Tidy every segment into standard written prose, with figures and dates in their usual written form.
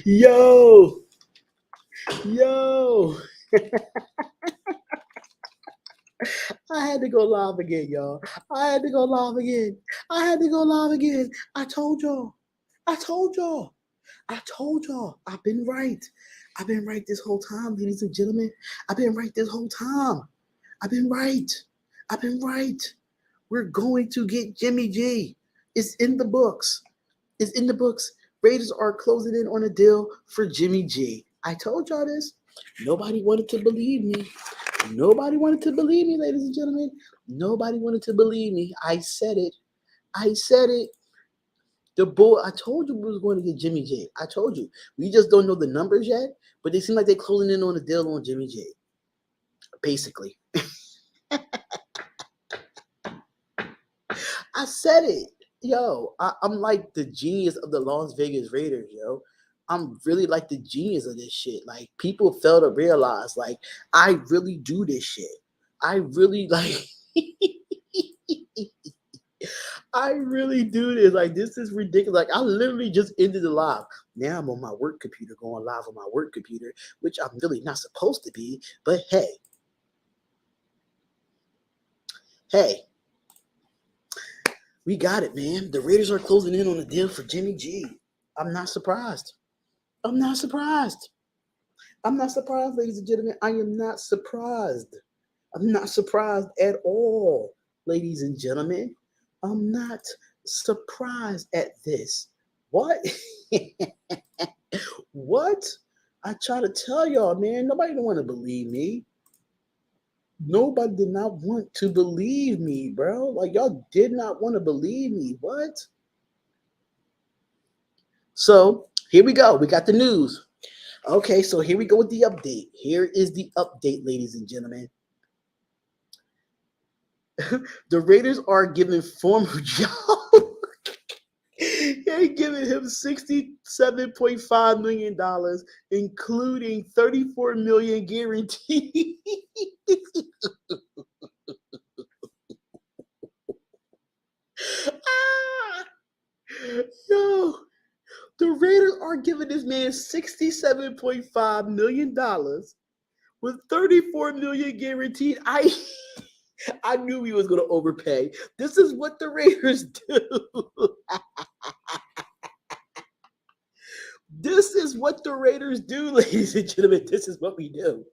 Yo, yo. I had to go live again, y'all. I had to go live again. I had to go live again. I told y'all. I told y'all. I told y'all. I've been right. I've been right this whole time, ladies and gentlemen. I've been right this whole time. I've been right. I've been right. We're going to get Jimmy G. It's in the books. It's in the books. Raiders are closing in on a deal for Jimmy G. I told y'all this. Nobody wanted to believe me. Nobody wanted to believe me, ladies and gentlemen. Nobody wanted to believe me. I said it. I said it. The bull. I told you we was going to get Jimmy G. I told you. We just don't know the numbers yet, but they seem like they're closing in on a deal on Jimmy G. Basically. I said it. Yo, I'm like the genius of the Las Vegas Raiders, yo. I'm really like the genius of this shit. Like, people fail to realize, like, I really do this shit. I really, like, I really do this. Like, this is ridiculous. Like, I literally just ended the live. Now I'm on my work computer, going live on my work computer, which I'm really not supposed to be. But hey, we got it, man. The Raiders are closing in on a deal for Jimmy G. I'm not surprised. I'm not surprised. I'm not surprised, ladies and gentlemen. I am not surprised. I'm not surprised at all, ladies and gentlemen. I'm not surprised at this. What? What? I try to tell y'all, man. Nobody don't want to believe me. Nobody did not want to believe me, bro. Like, y'all did not want to believe me. What? So here we go. We got the news. Okay, so here we go with the update. Here is the update, ladies and gentlemen. The Raiders are giving former Joe. They're giving him $67.5 million, including $34 million guaranteed. Yo, the Raiders are giving this man $67.5 million with $34 million guaranteed. I knew he was going to overpay. This is what the Raiders do. This is what the Raiders do, ladies and gentlemen. This is what we do.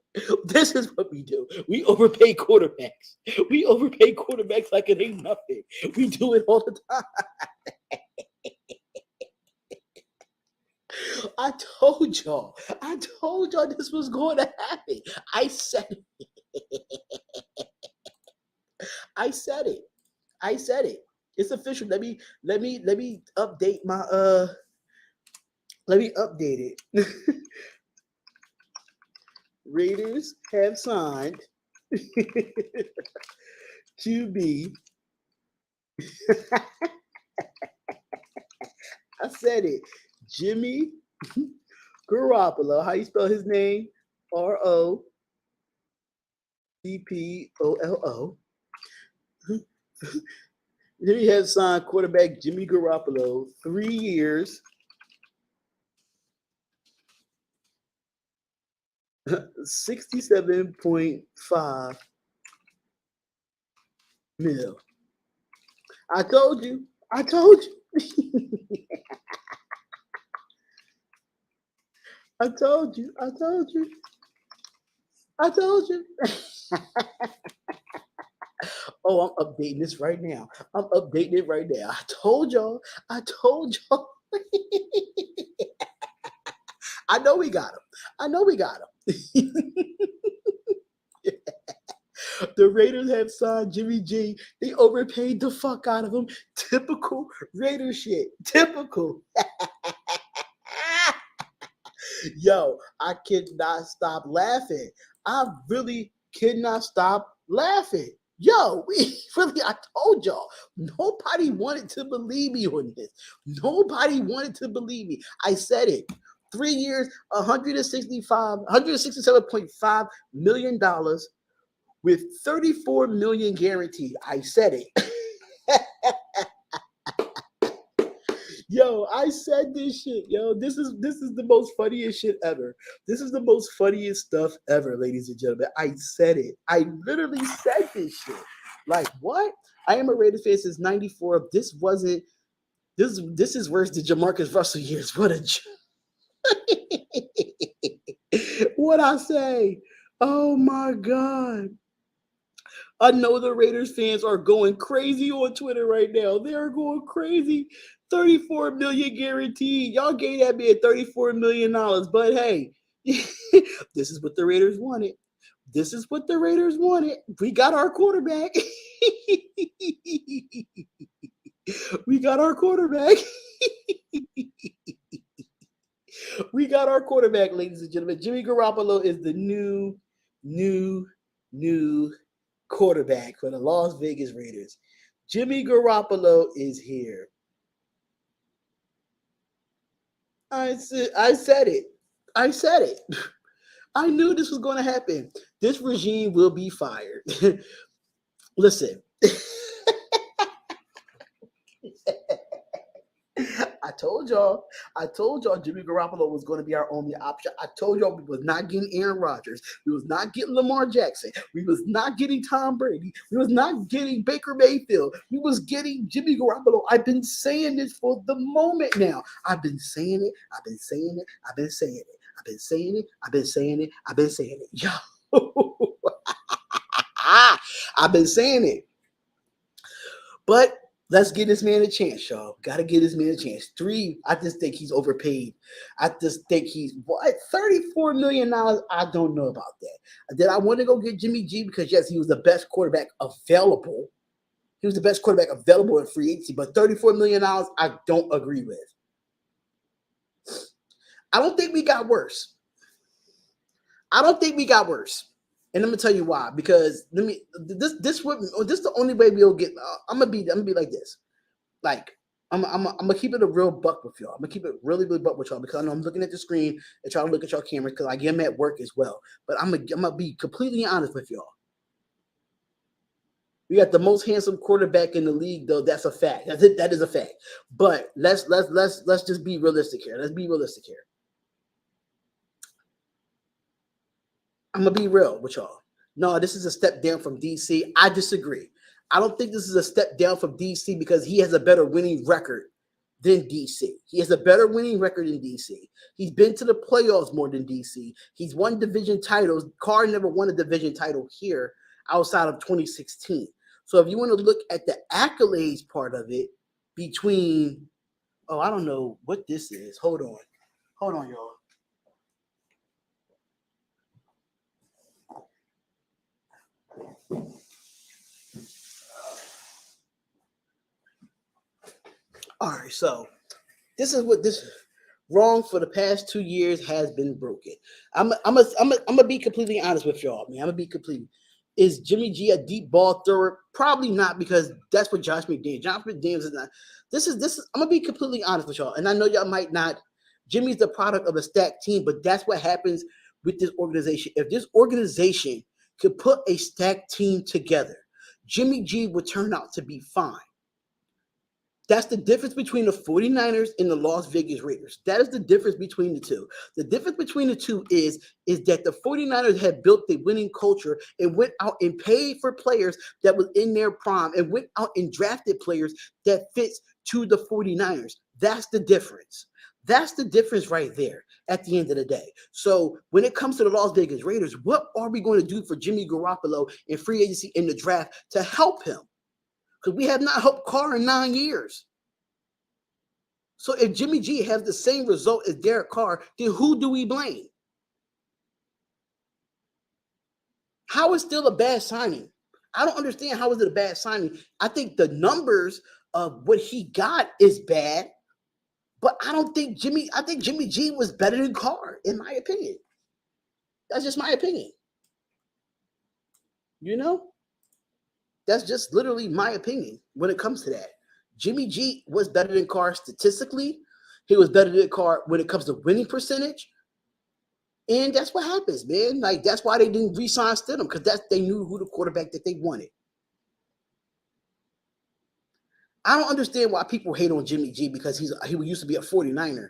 This is what we do. We overpay quarterbacks. We overpay quarterbacks like it ain't nothing. We do it all the time. I told y'all this was going to happen. I said it. I said it. I said it. It's official. Let me update my let me update it. Raiders have signed to be I said it. Jimmy Garoppolo. How you spell his name? Roppolo. Then he has signed quarterback Jimmy Garoppolo, 3 years, $67.5 million. I told you. I told you. I told you. I told you. I told you. Oh, I'm updating this right now. I'm updating it right now. I told y'all. I told y'all. I know we got him. I know we got him. The Raiders have signed Jimmy G. They overpaid the fuck out of him. Typical Raider shit. Typical. Yo, I cannot stop laughing. I really cannot stop laughing. Yo, I told y'all, nobody wanted to believe me on this. Nobody wanted to believe me. I said it. 3 years, $167.5 million with $34 million guaranteed. I said it. Yo, I said this shit. Yo, this is the most funniest shit ever. This is the most funniest stuff ever, ladies and gentlemen. I said it. I literally said this shit. Like what? I am a Raiders fan since '94. This wasn't. This is worse than Jamarcus Russell years. What a. What I say? Oh my god. I know the Raiders fans are going crazy on Twitter right now. They're going crazy. 34 million guaranteed. Y'all gave that man $34 million. But hey, this is what the Raiders wanted. This is what the Raiders wanted. We got our quarterback. We got our quarterback. We got our quarterback, ladies and gentlemen. Jimmy Garoppolo is the new quarterback for the Las Vegas Raiders. Jimmy Garoppolo is here. I said it. I said it. I knew this was going to happen. This regime will be fired. Listen. I told y'all Jimmy Garoppolo was going to be our only option. I told y'all we was not getting Aaron Rodgers. We was not getting Lamar Jackson. We was not getting Tom Brady. We was not getting Baker Mayfield. We was getting Jimmy Garoppolo. I've been saying this for the moment now. I've been saying it. I've been saying it. I've been saying it. I've been saying it. I've been saying it. I've been saying it. Yo. I've been saying it. But let's give this man a chance, y'all. Got to give this man a chance. 3, I just think he's overpaid. I just think he's, what, $34 million? I don't know about that. Did I want to go get Jimmy G? Because, yes, he was the best quarterback available. He was the best quarterback available in free agency. But $34 million, I don't agree with. I don't think we got worse. I don't think we got worse. And I'm gonna tell you why. Because this is the only way we'll get. I'm gonna be like this. Like I'm gonna keep it a real buck with y'all. I'm gonna keep it really buck with y'all because I know I'm looking at the screen and trying to look at y'all cameras because I get them at work as well. But I'm gonna be completely honest with y'all. We got the most handsome quarterback in the league, though. That's a fact. That is a fact. But let's just be realistic here. Let's be realistic here. I'm gonna be real with y'all. No, this is a step down from DC. I disagree. I don't think this is a step down from DC because he has a better winning record than DC. He has a better winning record than DC. He's been to the playoffs more than DC. He's won division titles. Carr never won a division title here outside of 2016. So if you want to look at the accolades part of it between, I don't know what this is. Hold on, y'all. All right, so this is what this wrong for the past 2 years has been broken. I'm gonna be completely honest with y'all, man. I'm gonna be completely. Is Jimmy G a deep ball thrower? Probably not, because that's what Josh McDaniels. Josh McDaniels is not. This is. I'm gonna be completely honest with y'all, and I know y'all might not. Jimmy's the product of a stacked team, but that's what happens with this organization. If this organization could put a stacked team together, Jimmy G would turn out to be fine. That's the difference between the 49ers and the Las Vegas Raiders. That is the difference between the two. The difference between the two is that the 49ers had built the winning culture and went out and paid for players that was in their prime and went out and drafted players that fits to the 49ers. That's the difference. That's the difference right there at the end of the day. So when it comes to the Las Vegas Raiders, what are we going to do for Jimmy Garoppolo in free agency in the draft to help him? Because we have not helped Carr in 9 years. So if Jimmy G has the same result as Derek Carr, then who do we blame? How is still a bad signing? I don't understand how is it a bad signing. I think the numbers of what he got is bad, but I think Jimmy G was better than Carr, in my opinion. That's just my opinion. You know? That's just literally my opinion when it comes to that. Jimmy G was better than Carr statistically. He was better than Carr when it comes to winning percentage. And that's what happens, man. Like, that's why they didn't re-sign Stidham, because they knew who the quarterback that they wanted. I don't understand why people hate on Jimmy G because he used to be a 49er.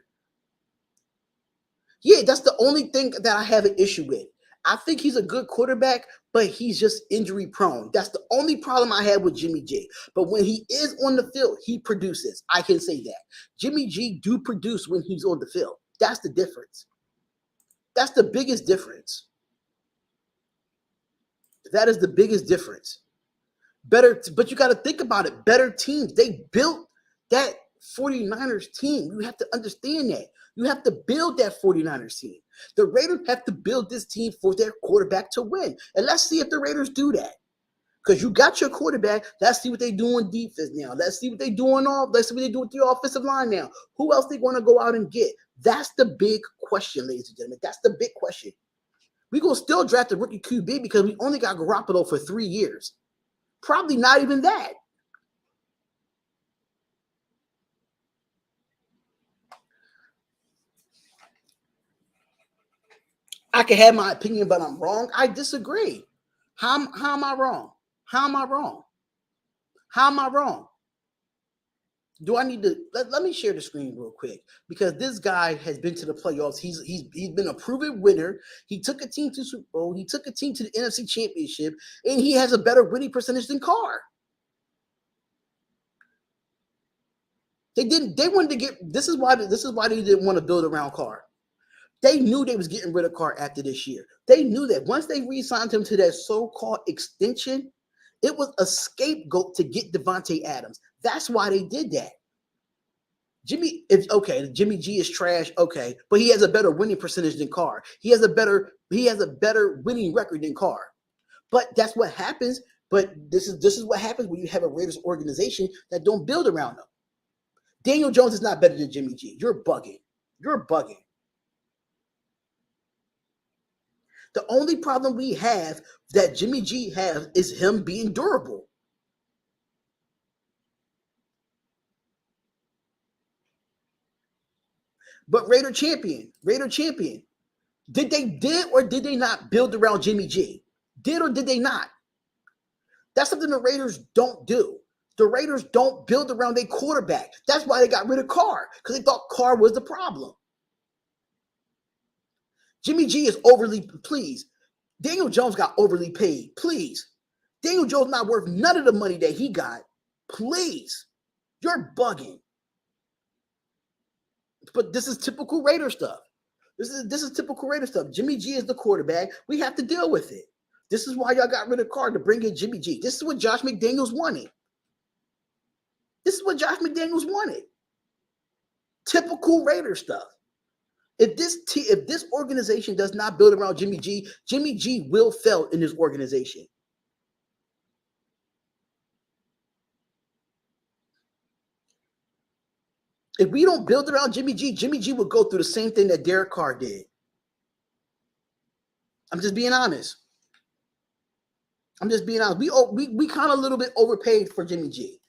Yeah, that's the only thing that I have an issue with. I think he's a good quarterback, but he's just injury prone. That's the only problem I have with Jimmy G. But when he is on the field, he produces. I can say that. Jimmy G do produce when he's on the field. That's the difference. That's the biggest difference. That is the biggest difference. Better, but you got to think about it. Better teams, they built that 49ers team. You have to understand that. You have to build that 49ers team. The Raiders have to build this team for their quarterback to win. And let's see if the Raiders do that. Because you got your quarterback. Let's see what they do on defense now. Let's see what they do let's see what they do with the offensive line now. Who else they want to go out and get? That's the big question, ladies and gentlemen. That's the big question. We're going to still draft a rookie QB because we only got Garoppolo for 3 years. Probably not even that. I can have my opinion, but I'm wrong. I disagree. How am I wrong? How am I wrong? How am I wrong? Do I need to let me share the screen real quick because this guy has been to the playoffs. He's been a proven winner. He took a team to Super Bowl. He took a team to the NFC Championship, and he has a better winning percentage than Carr. They didn't. They wanted to get. This is why they didn't want to build around Carr. They knew they was getting rid of Carr after this year. They knew that once they re-signed him to that so-called extension, it was a scapegoat to get Devontae Adams. That's why they did that. Jimmy G is trash, okay, but he has a better winning percentage than Carr. He has a better winning record than Carr. But that's what happens. But this is what happens when you have a Raiders organization that don't build around them. Daniel Jones is not better than Jimmy G. You're bugging. You're bugging. The only problem we have that Jimmy G has is him being durable. But Raider champion. Did or did they not build around Jimmy G? Did or did they not? That's something the Raiders don't do. The Raiders don't build around their quarterback. That's why they got rid of Carr, because they thought Carr was the problem. Jimmy G is overly, please. Daniel Jones got overly paid, please. Daniel Jones not worth none of the money that he got. Please. You're bugging. But this is typical Raider stuff. This is typical Raider stuff. Jimmy G is the quarterback. We have to deal with it. This is why y'all got rid of Carr to bring in Jimmy G. This is what Josh McDaniels wanted. Typical Raider stuff. If this organization does not build around Jimmy G will fail in this organization. If we don't build around Jimmy G will go through the same thing that Derek Carr did. I'm just being honest. We kind of a little bit overpaid for Jimmy G.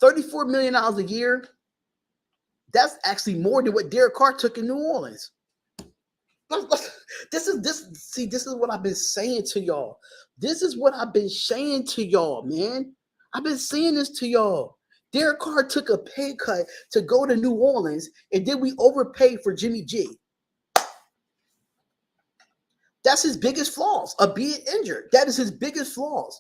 $34 million a year. That's actually more than what Derek Carr took in New Orleans. This is what I've been saying to y'all. This is what I've been saying to y'all, man. I've been saying this to y'all. Derek Carr took a pay cut to go to New Orleans, and then we overpaid for Jimmy G. That's his biggest flaws, of being injured. That is his biggest flaws.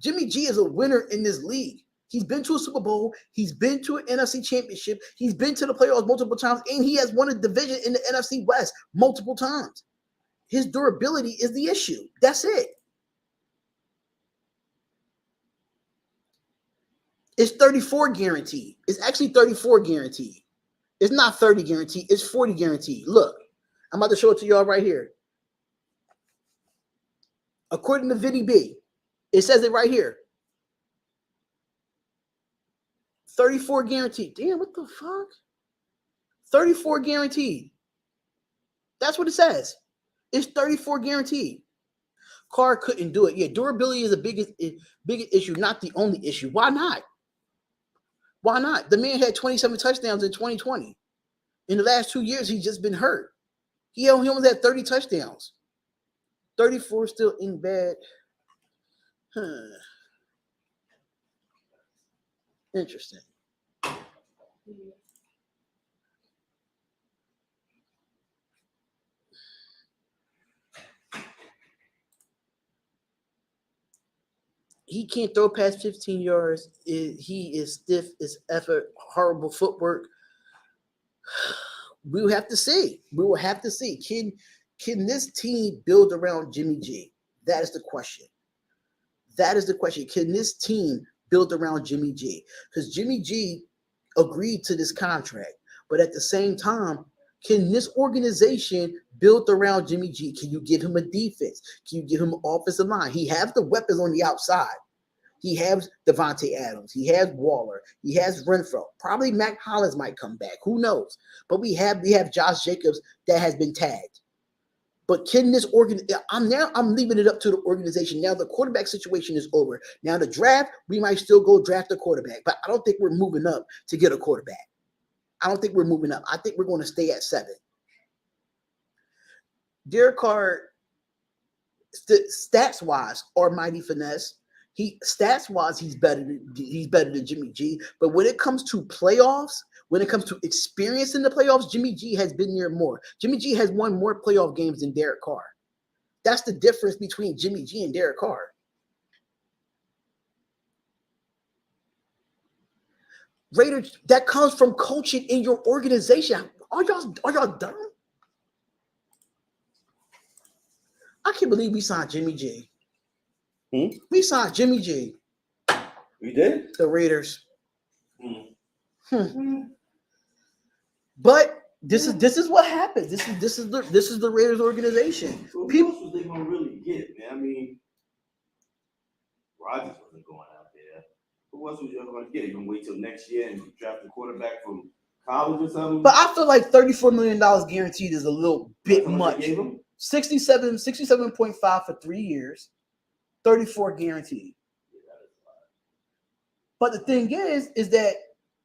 Jimmy G is a winner in this league. He's been to a Super Bowl. He's been to an NFC Championship. He's been to the playoffs multiple times, and he has won a division in the NFC West multiple times. His durability is the issue. That's it. It's 34 guaranteed. It's actually 34 guaranteed. It's not 30 guaranteed. It's 40 guaranteed. Look, I'm about to show it to y'all right here. According to Vinny B, it says it right here. 34 guaranteed. Damn, what the fuck? 34 guaranteed. That's what it says. It's 34 guaranteed. Carr couldn't do it. Yeah, durability is the biggest issue, not the only issue. Why not? Why not? The man had 27 touchdowns in 2020. In the last 2 years, he's just been hurt. He almost had 30 touchdowns. 34 still in bad. Interesting. He can't throw past 15 yards. He is stiff as effort, horrible footwork. We will have to see. We will have to see. Can this team build around Jimmy G? That is the question. That is the question. Can this team build around Jimmy G? Because Jimmy G agreed to this contract, but at the same time, can this organization build around Jimmy G? Can you give him a defense? Can you give him an offensive line? He has the weapons on the outside. He has Devontae Adams. He has Waller. He has Renfro. Probably Mac Hollins might come back. Who knows? But we have Josh Jacobs that has been tagged. But can this I'm leaving it up to the organization. Now the quarterback situation is over. Now the draft, we might still go draft a quarterback, but I don't think we're moving up to get a quarterback. I don't think we're moving up. I think we're going to stay at 7. Derek Carr, stats wise, or mighty finesse. Stats wise, he's better than Jimmy G. But when it comes to playoffs, when it comes to experience in the playoffs, Jimmy G has been there more. Jimmy G has won more playoff games than Derek Carr. That's the difference between Jimmy G and Derek Carr. Raiders, that comes from coaching in your organization. Are y'all dumb? I can't believe we signed Jimmy G. We signed Jimmy G. We did? The Raiders. But this is what happens. This is the Raiders organization. So who else was they gonna really get, man? I mean, Rodgers wasn't going out there. Who else was you gonna get? You gonna wait till next year and draft a quarterback from college or something? But I feel like $34 million guaranteed is a little bit much. 67.5 for 3 years. 34 guaranteed. But the thing is that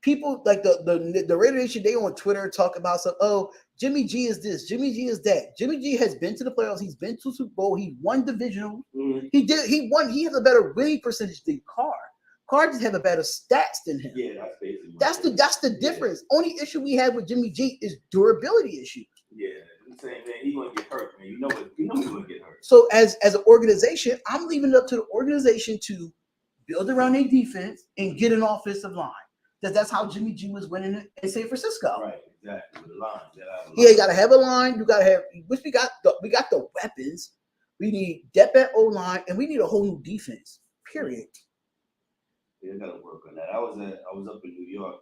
people like the Raider Nation, they on Twitter talk about some, oh, Jimmy G is this, Jimmy G is that. Jimmy G has been to the playoffs, he's been to Super Bowl, he won divisional. Mm-hmm. He has a better winning percentage than Carr. Carr just have a better stats than him. Yeah, that's basically that's the difference. Only issue we have with Jimmy G is durability issue. Yeah. Saying, man, he's gonna get hurt, man. You know he's gonna get hurt. So as an organization, I'm leaving it up to the organization to build around a defense and get an offensive line. That's how Jimmy G was winning in San Francisco. Right, exactly. With the line. Yeah, you gotta have a line. You gotta have, which we got the weapons. We need depth at O line, and we need a whole new defense. Period. Yeah, I gotta work on that. I was up in New York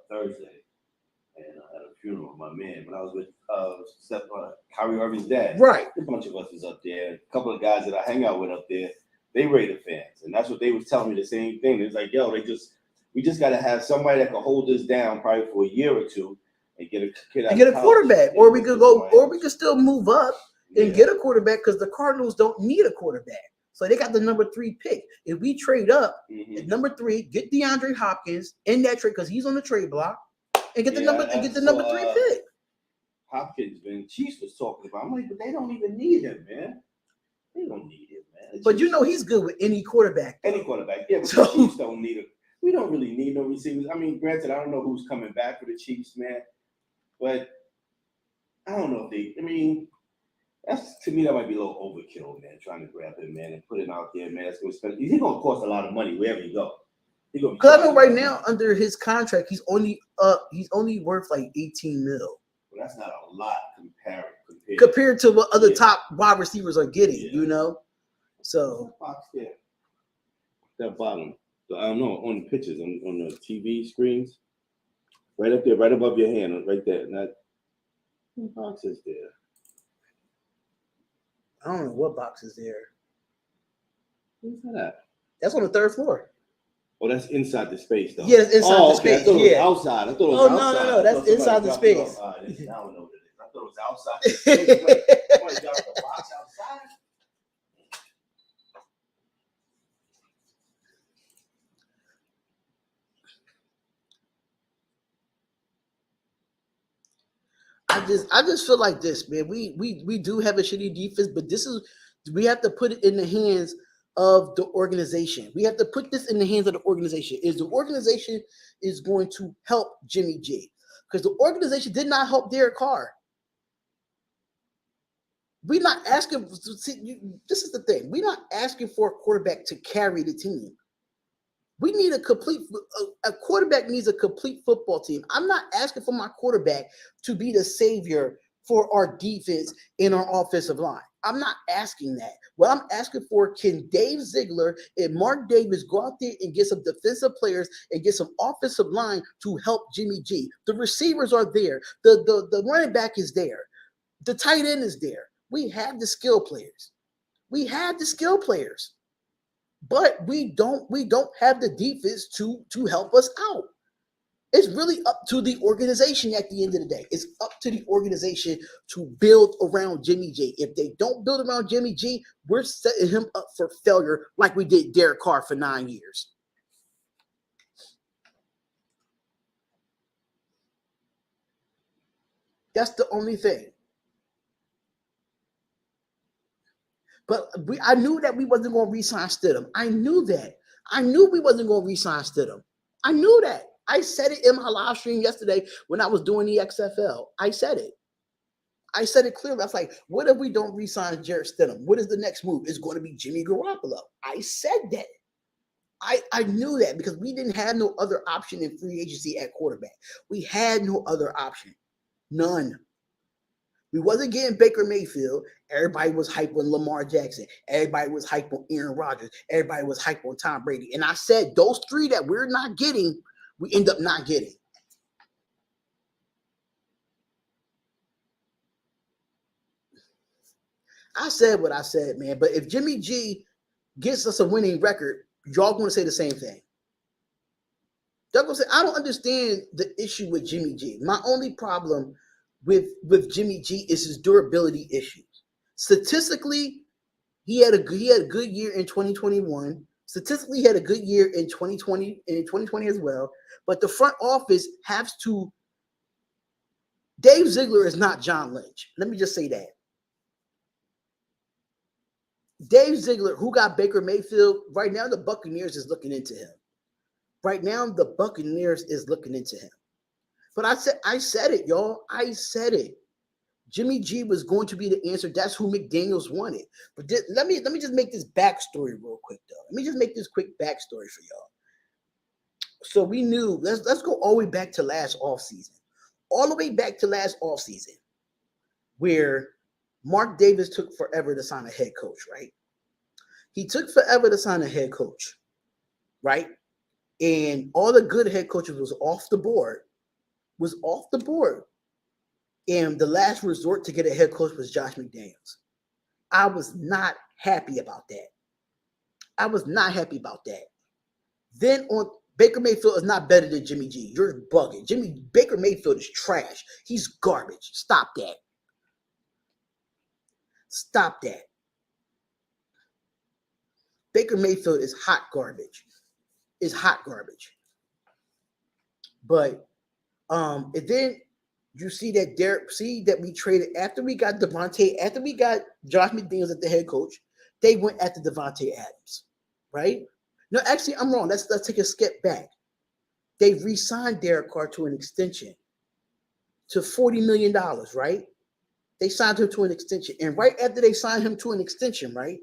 Thursday. And I had a funeral of my man, but I was with Kyrie Irving's dad. Right. A bunch of us was up there. A couple of guys that I hang out with up there, they Raider fans, and that's what they was telling me the same thing. It was like, yo, we just got to have somebody that can hold us down probably for a year or two and get a quarterback, or we could go, or we could still move up and get a quarterback because the Cardinals don't need a quarterback. So they got the number 3 pick. If we trade up at number 3, get DeAndre Hopkins in that trade because he's on the trade block. And get the number 3 pick. Hopkins, man, Chiefs was talking about. I'm like, but they don't even need him, man. They don't need him, man. But you know he's good with any quarterback. Any quarterback, yeah. But the Chiefs don't need him. We don't really need no receivers. I mean, granted, I don't know who's coming back for the Chiefs, man. But I don't know if they. I mean, that's to me that might be a little overkill, man. Trying to grab him, man, and put him out there, man. That's going to spend. He's going to cost a lot of money wherever you go. Because I know right now under his contract, he's only worth like 18 mil. Well, that's not a lot compared to what other top wide receivers are getting, you know. So that box there, that bottom. So I don't know on the pictures on the TV screens, right up there, right above your hand, right there. And that box is there. I don't know what box is there. What's that? That's on the 3rd floor. Oh, that's inside the space, though. Yeah, it's inside the space. I thought it was outside. I thought it was outside. No. That's inside the space. I don't know what it is. I thought it was outside. Somebody got the box outside. I just feel like this, man. We do have a shitty defense, but we have to put it in the hands of the organization. We have to put this in the hands of the organization. Is the organization is going to help Jimmy G? Because the organization did not help Derek Carr. We're not asking. See, this is the thing. We're not asking for a quarterback to carry the team. We need a quarterback needs a complete football team. I'm not asking for my quarterback to be the savior for our defense and our offensive line. I'm not asking that. What I'm asking for, can Dave Ziegler and Mark Davis go out there and get some defensive players and get some offensive line to help Jimmy G? The receivers are there. The running back is there. The tight end is there. We have the skill players. We have the skill players. But we don't have the defense to help us out. It's really up to the organization at the end of the day. It's up to the organization to build around Jimmy G. If they don't build around Jimmy G, we're setting him up for failure like we did Derek Carr for 9 years. That's the only thing. But I knew that we wasn't going to re-sign Stidham. I knew that. I knew we wasn't going to re-sign Stidham. I knew that. I said it in my live stream yesterday when I was doing the XFL. I said it. I said it clearly. I was like, what if we don't re-sign Jarrett Stidham? What is the next move? It's going to be Jimmy Garoppolo. I said that. I knew that because we didn't have no other option in free agency at quarterback. We had no other option. None. We wasn't getting Baker Mayfield. Everybody was hype on Lamar Jackson. Everybody was hype on Aaron Rodgers. Everybody was hype on Tom Brady. And I said those three that we're not getting, we end up not getting. I said what I said, man. But if Jimmy G gets us a winning record, y'all going to say the same thing. Y'all going to say, I don't understand the issue with Jimmy G. My only problem with Jimmy G is his durability issues. Statistically, he had a good year in 2021. Statistically, he had a good year in 2020 as well. But the front office has to. Dave Ziegler is not John Lynch. Let me just say that. Dave Ziegler, who got Baker Mayfield, right now the Buccaneers is looking into him. Right now the Buccaneers is looking into him. But I said it, y'all. I said it. Jimmy G was going to be the answer. That's who McDaniels wanted. But let me just make this backstory real quick, though. Let me just make this quick backstory for y'all. So we knew, let's go all the way back to last offseason. All the way back to last offseason, where Mark Davis took forever to sign a head coach, right? He took forever to sign a head coach, right? And all the good head coaches was off the board. And the last resort to get a head coach was Josh McDaniels. I was not happy about that. Then on Baker Mayfield is not better than Jimmy G. You're bugging. Baker Mayfield is trash. He's garbage. Stop that. Baker Mayfield is hot garbage. But and then you see that we traded after we got Josh McDaniels at the head coach, they went after Devontae Adams, right? No, actually, I'm wrong. Let's take a step back. They re-signed Derek Carr to an extension to $40 million, right? They signed him to an extension. And right after they signed him to an extension, right,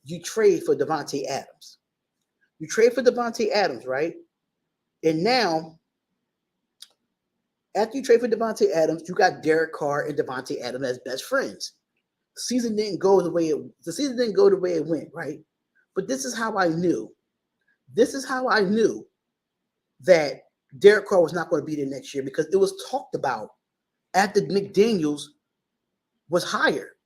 you trade for Devontae Adams. Right? And now, after you trade for Devontae Adams, you got Derek Carr and Devontae Adams as best friends. The season didn't go the way it went, right? But this is how I knew that Derek Carr was not going to be there next year, because it was talked about after McDaniels was hired.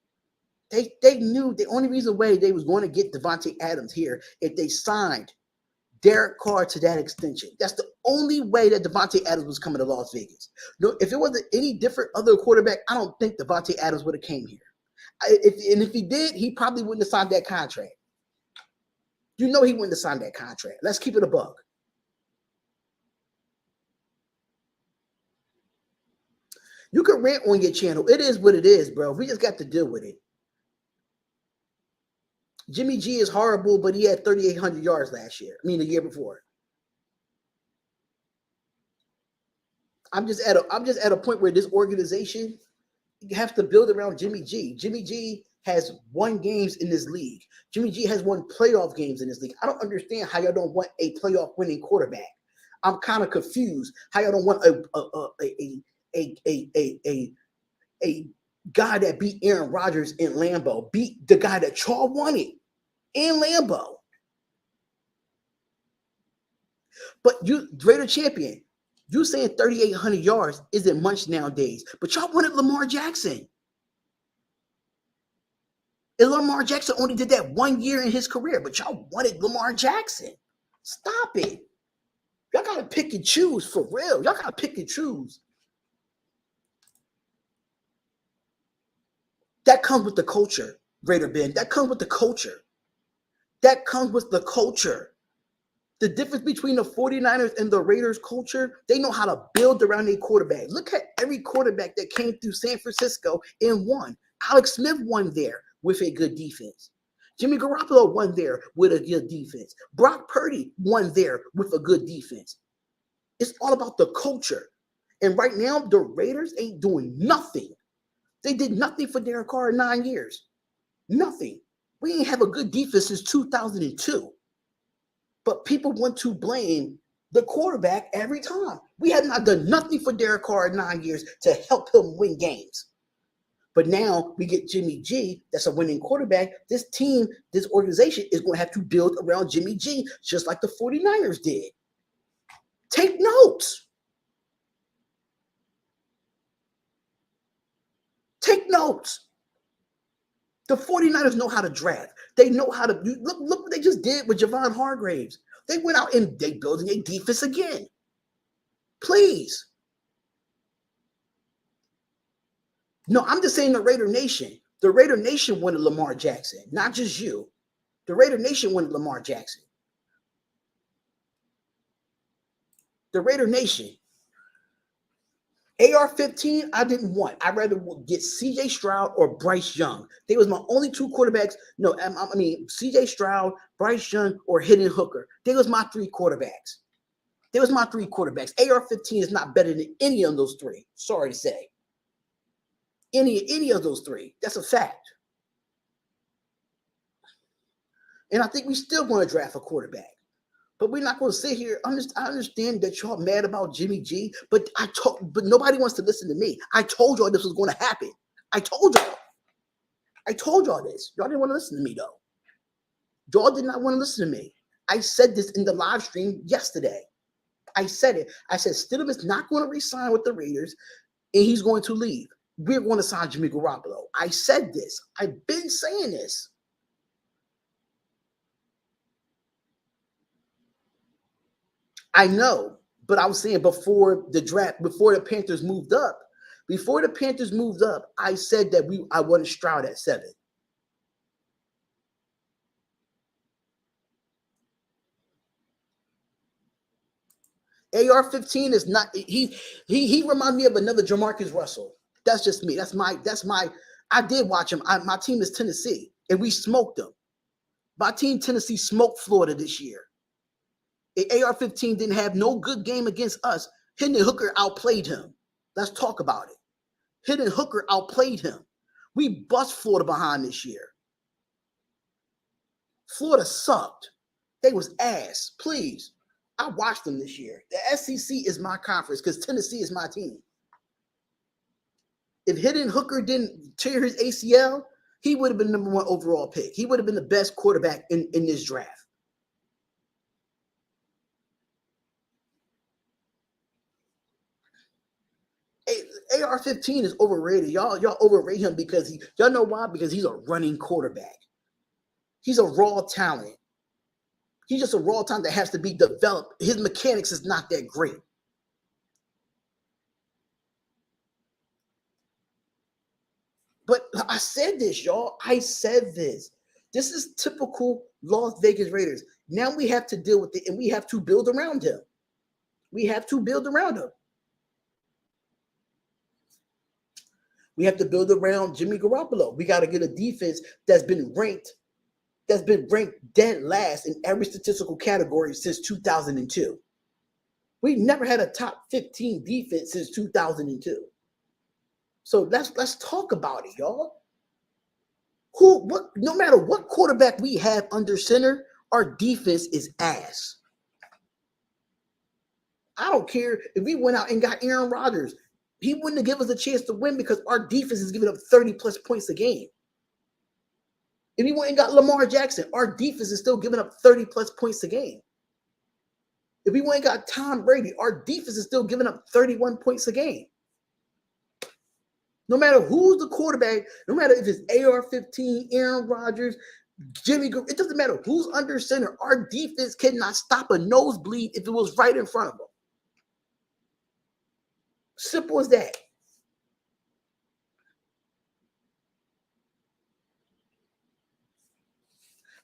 They knew the only reason why they was going to get Devontae Adams here if they signed Derek Carr to that extension. That's the only way that Devontae Adams was coming to Las Vegas. No, if it wasn't any different other quarterback, I don't think Devontae Adams would have came here. If he did, he probably wouldn't have signed that contract. You know he wouldn't have signed that contract. Let's keep it a buck. You can rant on your channel. It is what it is, bro. We just got to deal with it. Jimmy G is horrible, but he had 3,800 yards last year. I mean, the year before. I'm just at a point where this organization, you have to build around Jimmy G. Jimmy G has won games in this league. Jimmy G has won playoff games in this league. I don't understand how y'all don't want a playoff winning quarterback. I'm kind of confused how y'all don't want a guy that beat Aaron Rodgers in Lambeau, beat the guy that y'all wanted in Lambeau. But you, greater champion, you saying 3,800 yards isn't much nowadays, but y'all wanted Lamar Jackson. And Lamar Jackson only did that 1 year in his career, but y'all wanted Lamar Jackson. Stop it. Y'all got to pick and choose for real. Y'all got to pick and choose. That comes with the culture, Greater Ben. That comes with the culture. That comes with the culture. The difference between the 49ers and the Raiders culture, they know how to build around their quarterback. Look at every quarterback that came through San Francisco and won. Alex Smith won there with a good defense. Jimmy Garoppolo won there with a good defense. Brock Purdy won there with a good defense. It's all about the culture. And right now, the Raiders ain't doing nothing. They did nothing for Derek Carr in 9 years. Nothing. We ain't have a good defense since 2002. But people want to blame the quarterback every time. We have not done nothing for Derek Carr in 9 years to help him win games. But now we get Jimmy G, that's a winning quarterback. This team, this organization is going to have to build around Jimmy G, just like the 49ers did. Take notes. Take notes. The 49ers know how to draft. They know how to look what they just did with Javon Hargraves. They went out and they building a defense again. Please. No, I'm just saying the Raider Nation. The Raider Nation wanted Lamar Jackson, not just you. The Raider Nation wanted Lamar Jackson. The Raider Nation. AR-15, I didn't want. I'd rather get C.J. Stroud or Bryce Young. They was my only two quarterbacks. No, I mean, C.J. Stroud, Bryce Young, or Hendon Hooker. They was my three quarterbacks. AR-15 is not better than any of those three. Sorry to say. Any of those three. That's a fact. And I think we still want to draft a quarterback. But we're not going to sit here. I understand that y'all mad about Jimmy G, but nobody wants to listen to me. I told y'all this was going to happen. I told y'all this. Y'all didn't want to listen to me, though. Y'all did not want to listen to me. I said this in the live stream yesterday. I said it. I said Stidham is not going to re-sign with the Raiders, and he's going to leave. We're going to sign Jimmy Garoppolo. I said this. I've been saying this. I know, but I was saying before the draft, before the Panthers moved up, I said that I wanted Stroud at 7. AR-15 is not. He reminds me of another Jamarcus Russell. That's just me. That's my. I did watch him. My team is Tennessee, and we smoked them. My team Tennessee smoked Florida this year. AR-15 didn't have no good game against us. Hendon Hooker outplayed him. Let's talk about it. Hendon Hooker outplayed him. We bust Florida behind this year. Florida sucked. They was ass. Please. I watched them this year. The SEC is my conference because Tennessee is my team. If Hendon Hooker didn't tear his ACL, he would have been number 1 overall pick. He would have been the best quarterback in this draft. AR-15 is overrated. Y'all overrate him because y'all know why? Because he's a running quarterback. He's a raw talent. He's just a raw talent that has to be developed. His mechanics is not that great. But I said this, y'all. I said this. This is typical Las Vegas Raiders. Now we have to deal with it, and we have to build around him. We have to build around Jimmy Garoppolo. We got to get a defense that's been ranked that's been ranked dead last in every statistical category since 2002. We never had a top 15 defense since 2002. So let's talk about it, y'all. No matter what quarterback we have under center, our defense is ass. I don't care if we went out and got Aaron Rodgers. He wouldn't have given us a chance to win because our defense is giving up 30 plus points a game. If we went and got Lamar Jackson, our defense is still giving up 30 plus points a game. If we went and got Tom Brady, our defense is still giving up 31 points a game. No matter who's the quarterback, no matter if it's AR-15, Aaron Rodgers, Jimmy, it doesn't matter who's under center. Our defense cannot stop a nosebleed if it was right in front of them. Simple as that.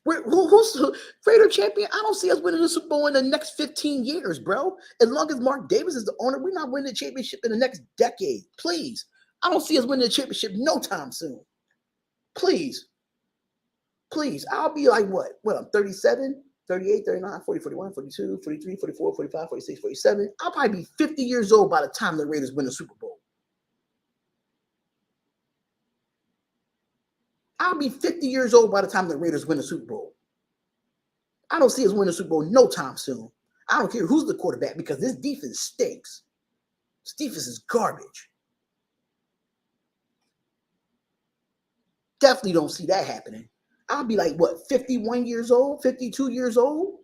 Who's Raider champion? I don't see us winning the Super Bowl in the next 15 years, bro. As long as Mark Davis is the owner, we're not winning the championship in the next decade. Please. I don't see us winning the championship no time soon. Please. Please. I'll be like what? I'm 37, 38, 39, 40, 41, 42, 43, 44, 45, 46, 47. I'll probably be 50 years old by the time the Raiders win the Super Bowl. I'll be 50 years old by the time the Raiders win the Super Bowl. I don't see us winning the Super Bowl no time soon. I don't care who's the quarterback because this defense stinks. This defense is garbage. Definitely don't see that happening. I'll be like, 51 years old, 52 years old?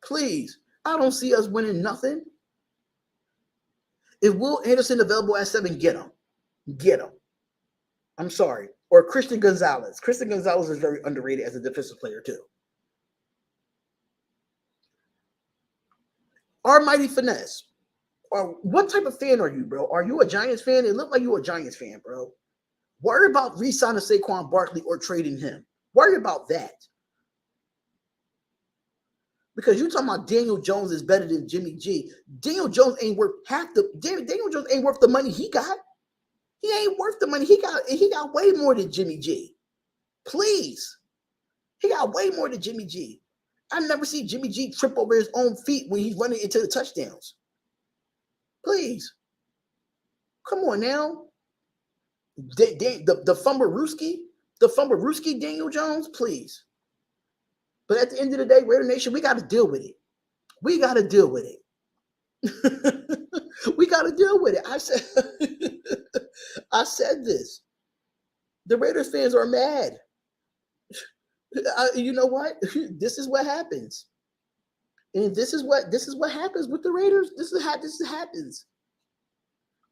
Please. I don't see us winning nothing. If Will Anderson available at 7, get him. Get him. I'm sorry. Or Christian Gonzalez. Christian Gonzalez is very underrated as a defensive player, too. Our mighty finesse. What type of fan are you, bro? Are you a Giants fan? It looked like you were a Giants fan, bro. Worry about re-signing Saquon Barkley or trading him. Worry about that. Because you're talking about Daniel Jones is better than Jimmy G. Daniel Jones ain't worth Daniel Jones ain't worth the money he got. He ain't worth the money he got. He got way more than Jimmy G. Please. He got way more than Jimmy G. I never see Jimmy G trip over his own feet when he's running into the touchdowns. Please. Come on now. The Fumblerooski Daniel Jones, please. But at the end of the day, Raider Nation, we got to deal with it. We got to deal with it. We got to deal with it. I said this. The Raiders fans are mad. You know what? This is what happens. And this is what happens with the Raiders. This happens.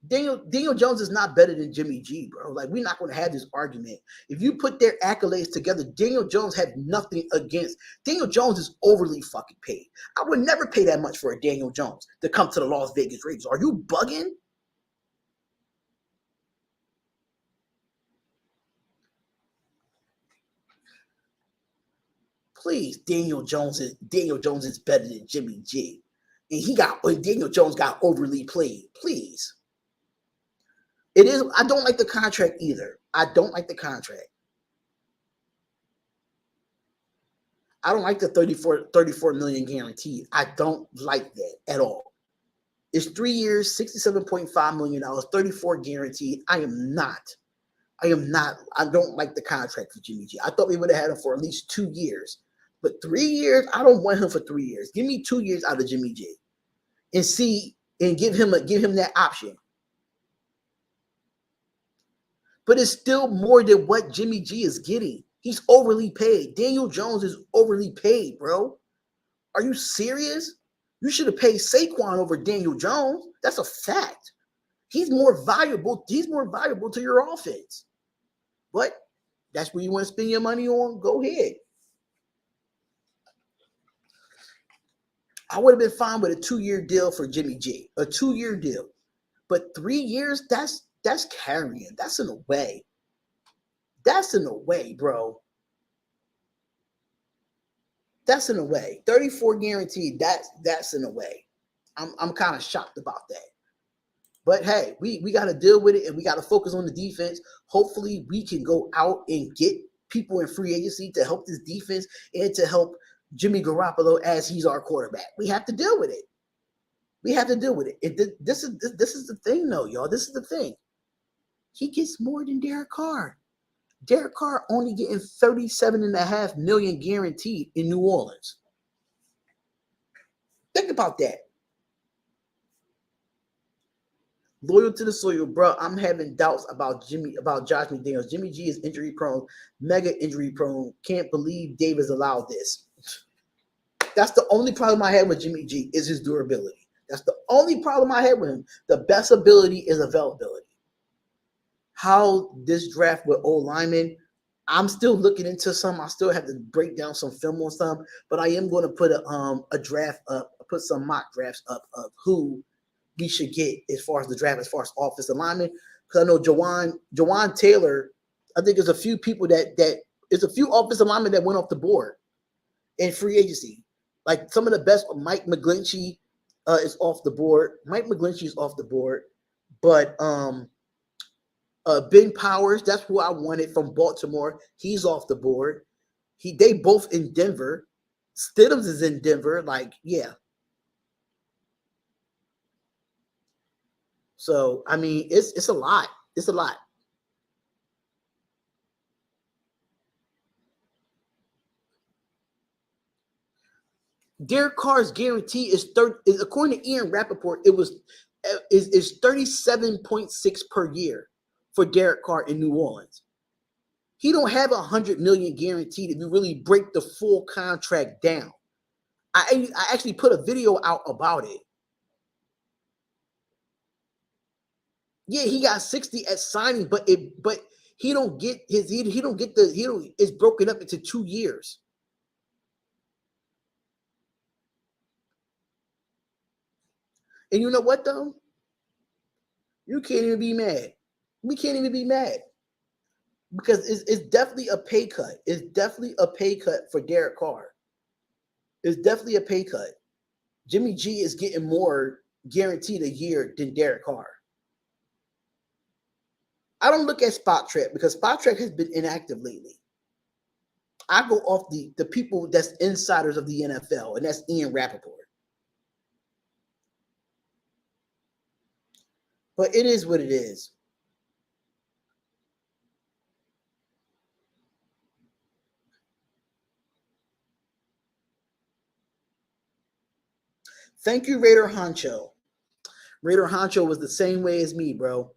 Daniel Jones is not better than Jimmy G, bro. Like, we're not going to have this argument. If you put their accolades together, Daniel Jones had nothing against. Daniel Jones is overly fucking paid. I would never pay that much for a Daniel Jones to come to the Las Vegas Raiders. Are you bugging? Please, Daniel Jones is better than Jimmy G. And Daniel Jones got overly played. Please. It is. I don't like the contract either. I don't like the contract. I don't like the 34 million guaranteed. I don't like that at all. It's 3 years, $67.5 million, 34 guaranteed. I don't like the contract for Jimmy G. I thought we would have had him for at least 2 years. But 3 years, I don't want him for 3 years. Give me 2 years out of Jimmy G. And give him that option. But it's still more than what Jimmy G is getting. He's overly paid. Daniel Jones is overly paid, bro. Are you serious? You should have paid Saquon over Daniel Jones. That's a fact. He's more valuable. He's more valuable to your offense. But that's where you want to spend your money on. Go ahead. I would have been fine with a 2-year deal for Jimmy G. A 2-year deal. But 3 years, that's carrying. That's in a way. That's in a way, bro. That's in a way. 34 guaranteed. That's in a way. I'm kind of shocked about that. But hey, we got to deal with it and we got to focus on the defense. Hopefully we can go out and get people in free agency to help this defense and to help Jimmy Garoppolo as he's our quarterback. We have to deal with it. We have to deal with it. This is the thing, though, y'all. This is the thing. He gets more than Derek Carr. Derek Carr only getting $37.5 million guaranteed in New Orleans. Think about that. Loyal to the soil, bro. I'm having doubts about Josh McDaniels. Jimmy G is injury prone, mega injury prone. Can't believe Davis allowed this. That's the only problem I had with Jimmy G is his durability. That's the only problem I had with him. The best ability is availability. How this draft with old linemen, I'm still looking into some. I still have to break down some film on some, but I am going to put a draft up, put some mock drafts up of who we should get as far as the draft, as far as offensive linemen. Because I know Jawan Taylor, I think there's a few people that there's a few offensive linemen that went off the board in free agency. Like some of the best, Mike McGlinchey is off the board. Mike McGlinchey is off the board, but Ben Powers, that's who I wanted from Baltimore. He's off the board. They both in Denver. Stidhams is in Denver. Like, yeah. So I mean, it's a lot. It's a lot. Derek Carr's guarantee is according to Ian Rappaport, is 37.6 per year for Derek Carr in New Orleans. He don't have $100 million guaranteed if you really break the full contract down. I actually put a video out about it. Yeah, he got 60 at signing, but he don't get it's broken up into 2 years. And you know what though? You can't even be mad. We can't even be mad. Because it's definitely a pay cut. It's definitely a pay cut for Derek Carr. It's definitely a pay cut. Jimmy G is getting more guaranteed a year than Derek Carr. I don't look at Spot Track because Spot Track has been inactive lately. I go off the people that's insiders of the NFL, and that's Ian Rappaport. But it is what it is. Thank you, Raider Honcho. Raider Honcho was the same way as me, bro.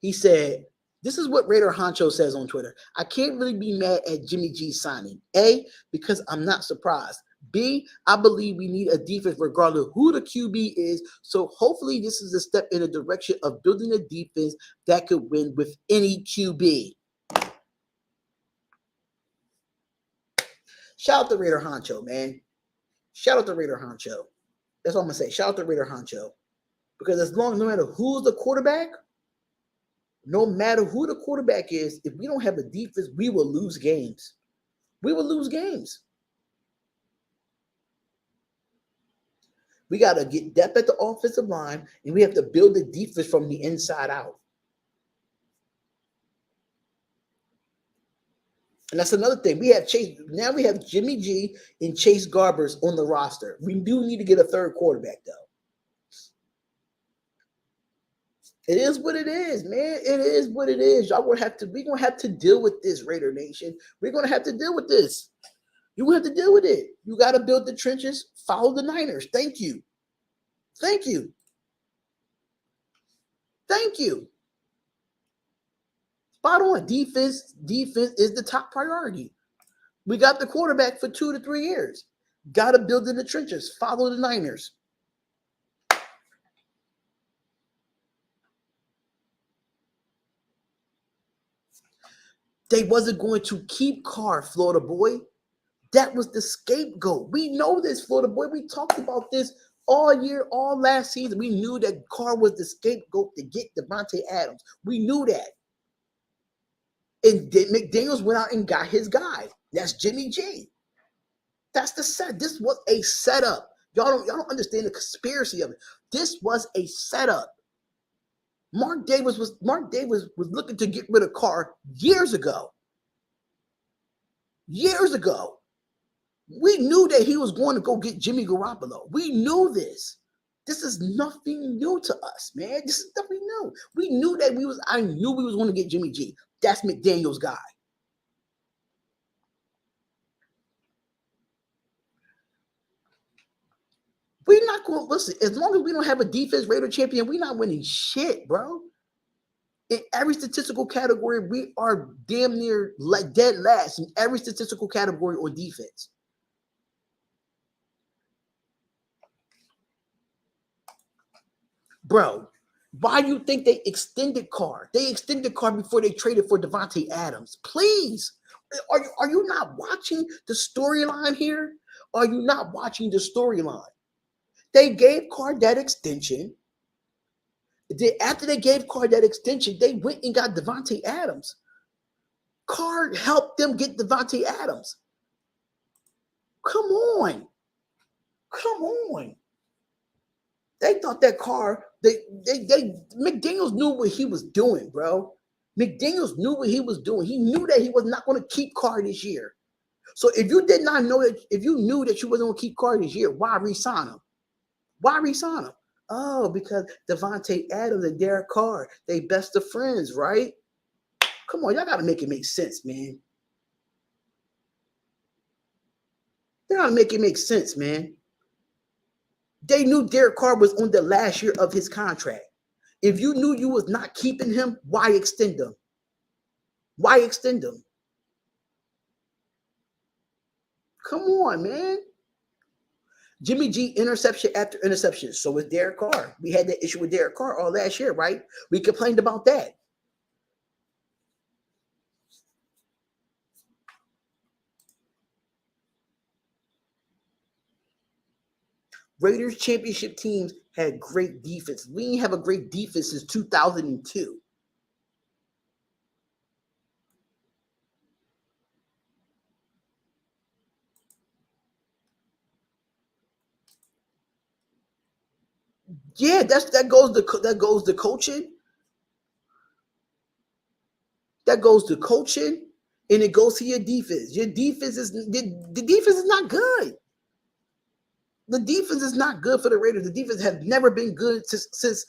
He said, this is what Raider Honcho says on Twitter. I can't really be mad at Jimmy G signing. A, because I'm not surprised. B, I believe we need a defense regardless of who the QB is. So hopefully this is a step in the direction of building a defense that could win with any QB. Shout out to Raider Honcho, man. Shout out to Raider Honcho. That's all I'm going to say. Shout out to Raider Honcho. Because no matter who's the quarterback, no matter who the quarterback is, if we don't have a defense, we will lose games. We will lose games. We got to get depth at the offensive line, and we have to build the defense from the inside out. And that's another thing. We have Chase. Now we have Jimmy G and Chase Garbers on the roster. We do need to get a third quarterback, though. It is what it is, man. It is what it is. We're gonna have to deal with this, Raider Nation. We're gonna have to deal with this. You have to deal with it. You got to build the trenches. Follow the Niners. Thank you. Thank you. Thank you. Spot on. Defense is the top priority. We got the quarterback for 2 to 3 years. Got to build in the trenches. Follow the Niners. They wasn't going to keep Carr, Florida boy. That was the scapegoat. We know this, Florida boy. We talked about this all year, all last season. We knew that Carr was the scapegoat to get Devontae Adams. We knew that. And McDaniels went out and got his guy. That's Jimmy G. That's the set. This was a setup. Y'all don't understand the conspiracy of it. This was a setup. Mark Davis was looking to get rid of Carr years ago. years ago. We knew that he was going to go get Jimmy Garoppolo. We knew this. This is nothing new to us, man. This is nothing new. We knew that I knew we was going to get Jimmy G. That's McDaniel's guy. We're not going to listen. As long as we don't have a defense Raider champion, we're not winning shit, bro. In every statistical category, we are damn near like dead last in every statistical category on defense. Bro, why do you think they extended Carr? They extended Carr before they traded for Devontae Adams. Please, are you not watching the storyline here? Are you not watching the storyline? They gave Carr that extension. After they gave Carr that extension, they went and got Devontae Adams. Carr helped them get Devontae Adams. Come on. Come on. They thought that Carr, McDaniels knew what he was doing, bro. McDaniels knew what he was doing. He knew that he was not going to keep Carr this year. So if you did not know that, if you knew that you wasn't going to keep Carr this year, why re-sign him? Why re-sign him? Oh, because Devontae Adams and Derek Carr, they best of friends, right? Come on, y'all got to make it make sense, man. They got to make it make sense, man. They knew Derek Carr was on the last year of his contract. If you knew you was not keeping him, why extend him? Why extend him? Come on, man. Jimmy G interception after interception. So was Derek Carr. We had that issue with Derek Carr all last year, right? We complained about that. Raiders championship teams had great defense. We didn't have a great defense since 2002. Yeah, that goes to coaching. That goes to coaching, and it goes to your defense. Your defense is the defense is not good. The defense is not good for the Raiders. The defense has never been good since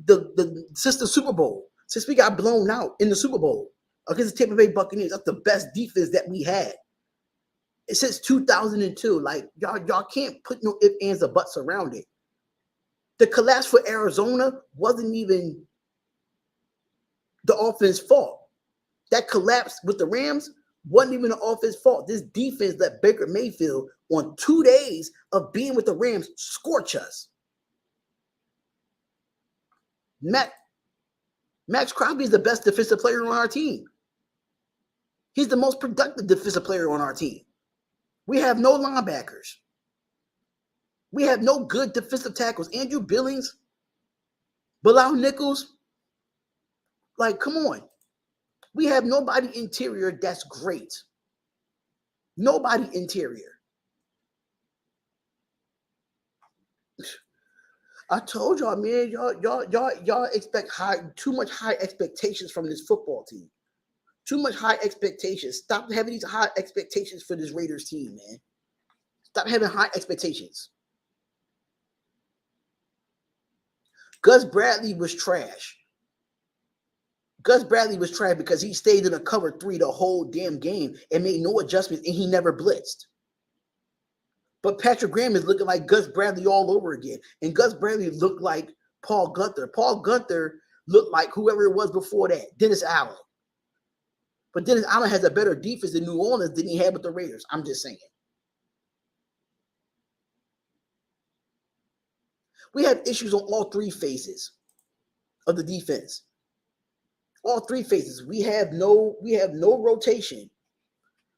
the Super Bowl. Since we got blown out in the Super Bowl against the Tampa Bay Buccaneers. That's the best defense that we had. It's since 2002. Like y'all can't put no ifs, ands, or buts around it. The collapse for Arizona wasn't even the offense's fault. That collapse with the Rams wasn't even the offense's fault. This defense let Baker Mayfield on 2 days of being with the Rams scorch us. Max Crosby is the best defensive player on our team. He's the most productive defensive player on our team. We have no linebackers. We have no good defensive tackles. Andrew Billings, Bilal Nichols. Like, come on. We have nobody interior that's great. Nobody interior. I told y'all, man, y'all expect too much high expectations from this football team. Too much high expectations. Stop having these high expectations for this Raiders team, man. Stop having high expectations. Gus Bradley was trash. Gus Bradley was trash because he stayed in a cover 3 the whole damn game and made no adjustments, and he never blitzed. But Patrick Graham is looking like Gus Bradley all over again. And Gus Bradley looked like Paul Gunther. Paul Gunther looked like whoever it was before that, Dennis Allen. But Dennis Allen has a better defense in New Orleans than he had with the Raiders. I'm just saying. We have issues on all 3 phases of the defense. All 3 phases. We have no rotation.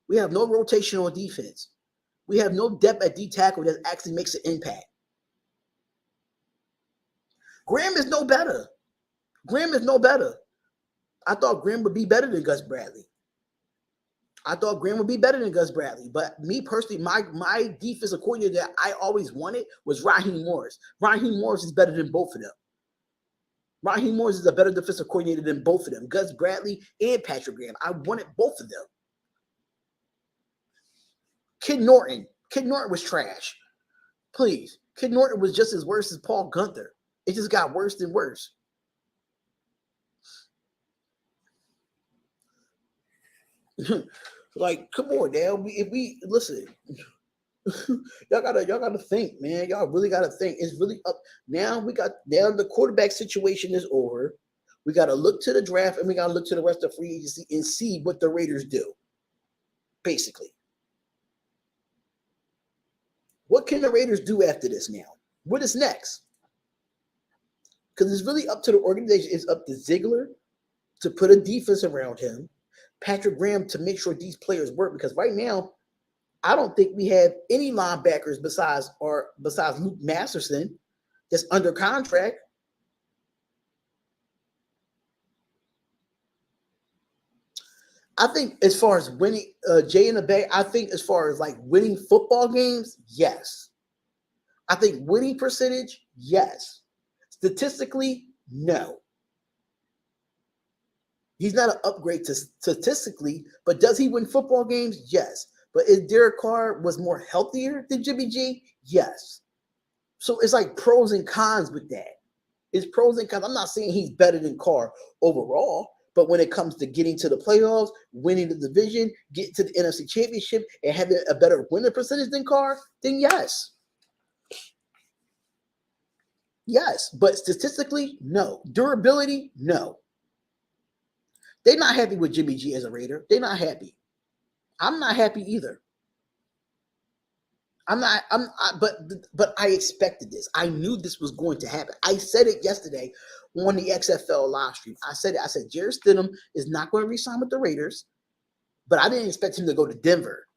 We have no rotation on defense. We have no depth at D tackle that actually makes an impact. Graham is no better. I thought Graham would be better than Gus Bradley. But me personally, my defensive coordinator that I always wanted was Raheem Morris. Raheem Morris is better than both of them. Raheem Morris is a better defensive coordinator than both of them, Gus Bradley and Patrick Graham. I wanted both of them. Kid Norton. Kid Norton was trash. Please. Kid Norton was just as worse as Paul Gunther. It just got worse and worse. Like, come on, now. If we listen, y'all gotta think, man. Y'all really gotta think. It's really up now. Now the quarterback situation is over. We gotta look to the draft and we gotta look to the rest of free agency and see what the Raiders do. Basically, what can the Raiders do after this now? What is next? Because it's really up to the organization. It's up to Ziegler to put a defense around him, Patrick Graham to make sure these players work. Because right now, I don't think we have any linebackers besides Luke Masterson that's under contract. I think as far as winning, Jay in the Bay, I think as far as like winning football games, yes. I think winning percentage, yes. Statistically, no. He's not an upgrade to statistically, but does he win football games? Yes. But is Derek Carr was more healthier than Jimmy G? Yes. So it's like pros and cons with that. It's pros and cons. I'm not saying he's better than Carr overall, but when it comes to getting to the playoffs, winning the division, getting to the NFC Championship, and having a better winning percentage than Carr, then yes. Yes. But statistically, no. Durability, no. They're not happy with Jimmy G as a Raider. They're not happy. I'm not happy either. But I expected this. I knew this was going to happen. I said it yesterday on the XFL live stream. I said Jarrett Stidham is not going to re-sign with the Raiders, but I didn't expect him to go to Denver.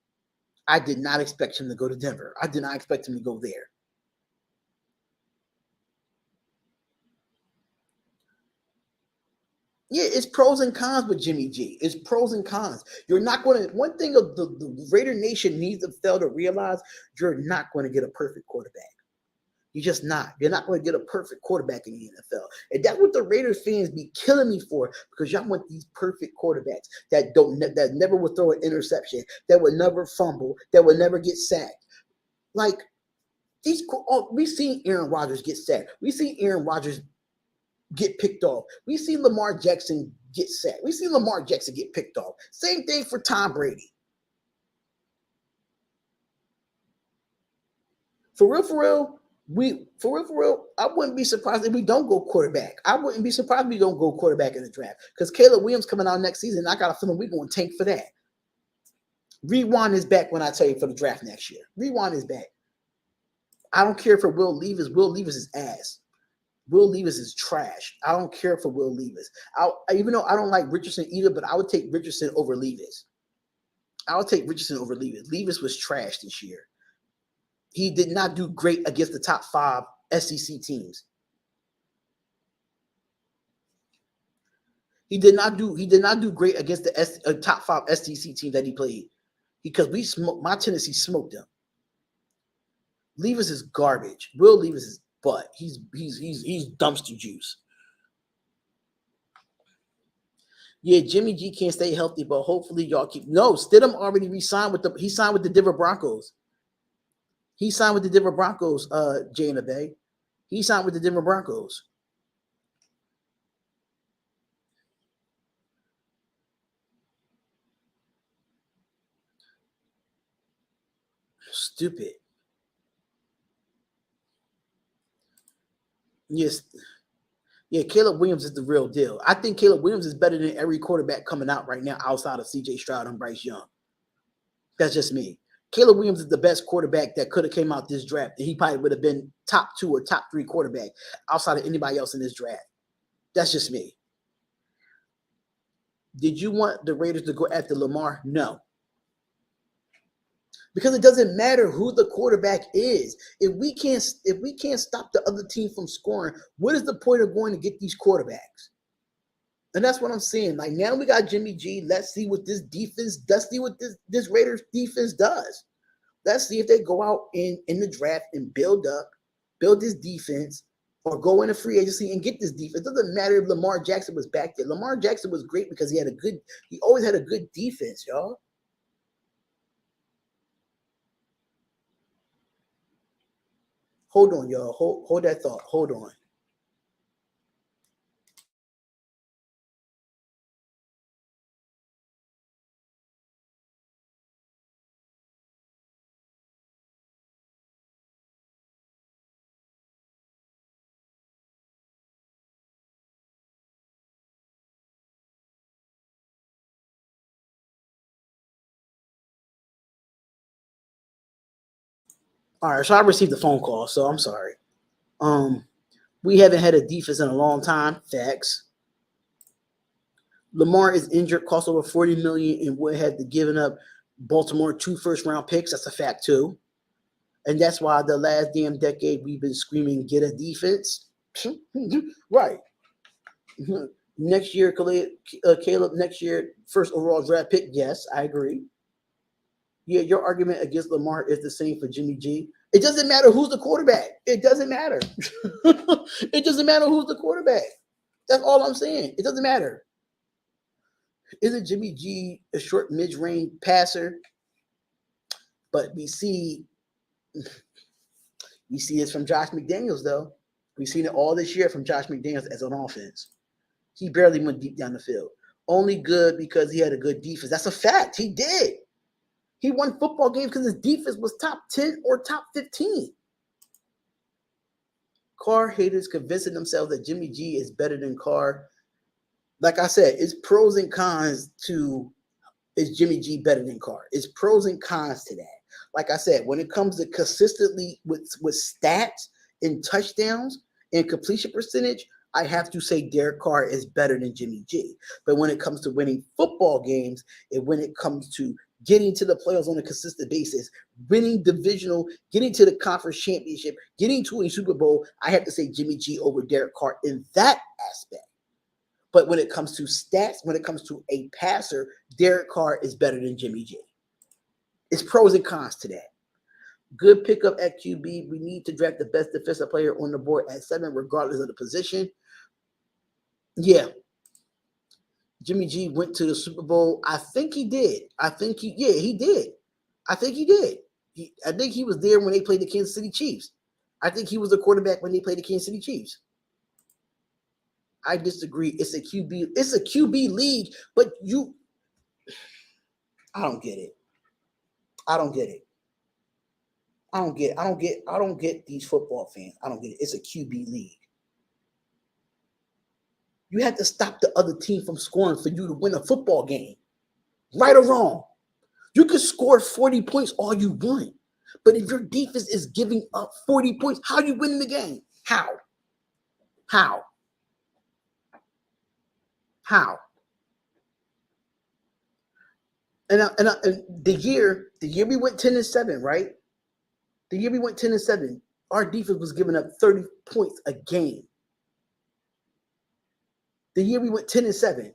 I did not expect him to go to Denver. I did not expect him to go there. Yeah, it's pros and cons with Jimmy G. It's pros and cons. You're not going to, one thing of the Raider Nation needs to fail to realize, you're not going to get a perfect quarterback. You're just not. You're not going to get a perfect quarterback in the NFL. And that's what the Raiders fans be killing me for, because y'all want these perfect quarterbacks that never would throw an interception, that would never fumble, that would never get sacked. Like, we've seen Aaron Rodgers get sacked. We've seen Aaron Rodgers get picked off. We see Lamar Jackson get sacked. We see Lamar Jackson get picked off. Same thing for Tom Brady. For real, I wouldn't be surprised if we don't go quarterback. I wouldn't be surprised if we don't go quarterback in the draft, because Caleb Williams coming out next season. I got a feeling we're going to tank for that. Rewind is back when I tell you for the draft next year. Rewind is back. I don't care for Will Levis. Will Levis is ass. Will Levis is trash. I don't care for Will Levis. Even though I don't like Richardson either, but I would take Richardson over Levis. Levis was trash this year. He did not do great against the top 5 SEC teams. He did not do great against the top 5 SEC teams that he played, because my Tennessee smoked them. Levis is garbage. Will Levis is butt. He's dumpster juice. Yeah, Jimmy G can't stay healthy, but hopefully y'all keep. No, Stidham already re-signed he signed with the Denver Broncos. He signed with the Denver Broncos, Jay in the Bay. He signed with the Denver Broncos. Stupid. Yes. Yeah, Caleb Williams is the real deal. I think Caleb Williams is better than every quarterback coming out right now outside of C.J. Stroud and Bryce Young. That's just me. Caleb Williams is the best quarterback that could have came out this draft, and he probably would have been top 2 or top 3 quarterback outside of anybody else in this draft. That's just me. Did you want the Raiders to go after Lamar? No. Because it doesn't matter who the quarterback is. If we can't stop the other team from scoring, what is the point of going to get these quarterbacks? And that's what I'm saying. Like, now we got Jimmy G. Let's see what this defense. Let's see what this Raiders defense does. Let's see if they go out in the draft and build this defense, or go into free agency and get this defense. It doesn't matter if Lamar Jackson was back there. Lamar Jackson was great because he always had a good defense, y'all. Hold on, y'all. Hold that thought. Hold on. All right, so I received a phone call, so I'm sorry. Um, we haven't had a defense in a long time. Facts. Lamar is injured, cost over 40 million, and would have to given up Baltimore 2 first-round picks. That's a fact too, and that's why the last damn decade we've been screaming, "Get a defense." Right. Next year, Caleb. Next year, first overall draft pick. Yes, I agree. Yeah, your argument against Lamar is the same for Jimmy G. It doesn't matter who's the quarterback. It doesn't matter. It doesn't matter who's the quarterback. That's all I'm saying. It doesn't matter. Isn't Jimmy G a short mid-range passer? But we see this from Josh McDaniels though. We've seen it all this year from Josh McDaniels as an offense. He barely went deep down the field. Only good because he had a good defense. That's a fact. He did. He won football games because his defense was top 10 or top 15. Carr haters convincing themselves that Jimmy G is better than Carr. Like I said, it's pros and cons to is Jimmy G better than Carr? It's pros and cons to that. Like I said, when it comes to consistently with stats and touchdowns and completion percentage, I have to say Derek Carr is better than Jimmy G. But when it comes to winning football games and when it comes to getting to the playoffs on a consistent basis, winning divisional, getting to the conference championship, getting to a Super Bowl, I have to say Jimmy G over Derek Carr in that aspect. But when it comes to stats, when it comes to a passer, Derek Carr is better than Jimmy G. It's pros and cons to that. Good pickup at QB. We need to draft the best defensive player on the board at 7, regardless of the position. Yeah. Jimmy G went to the Super Bowl. I think he did. He did. I think he did. I think he was there when they played the Kansas City Chiefs. I think he was the quarterback when they played the Kansas City Chiefs. I disagree. It's a QB. It's a QB league, but I don't get it. I don't get it. I don't get these football fans. I don't get it. It's a QB league. You have to stop the other team from scoring for you to win a football game. Right or wrong. You can score 40 points all you want. But if your defense is giving up 40 points, how are you winning the game? How? How? How? And the year we went 10-7, right? The year we went 10-7, our defense was giving up 30 points a game. The year we went 10-7,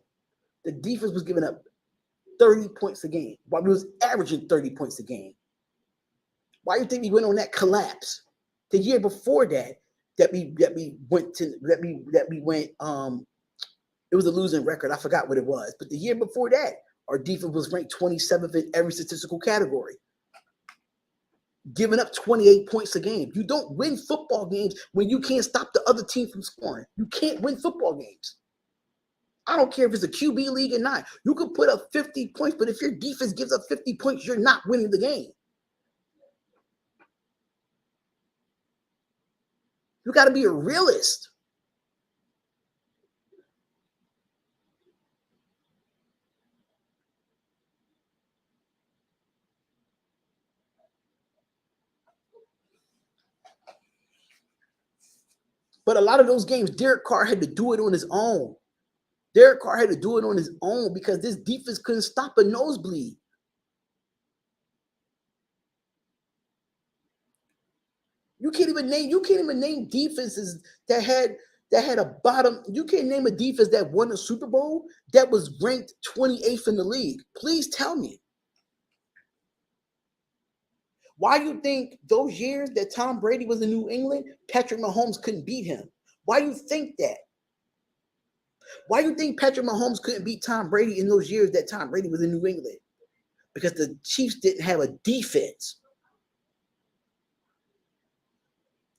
the defense was giving up 30 points a game, while we was averaging 30 points a game. Why do you think we went on that collapse? The year before that, it was a losing record. I forgot what it was. But the year before that, our defense was ranked 27th in every statistical category, giving up 28 points a game. You don't win football games when you can't stop the other team from scoring. You can't win football games. I don't care if it's a QB league or not. You can put up 50 points, but if your defense gives up 50 points, you're not winning the game. You got to be a realist. But a lot of those games, Derek Carr had to do it on his own. Derek Carr had to do it on his own because this defense couldn't stop a nosebleed. You can't even name defenses that had a bottom. You can't name a defense that won a Super Bowl that was ranked 28th in the league. Please tell me. Why you think those years that Tom Brady was in New England, Patrick Mahomes couldn't beat him? Why you think that? Why you think Patrick Mahomes couldn't beat Tom Brady in those years that Tom Brady was in New England? Because the Chiefs didn't have a defense.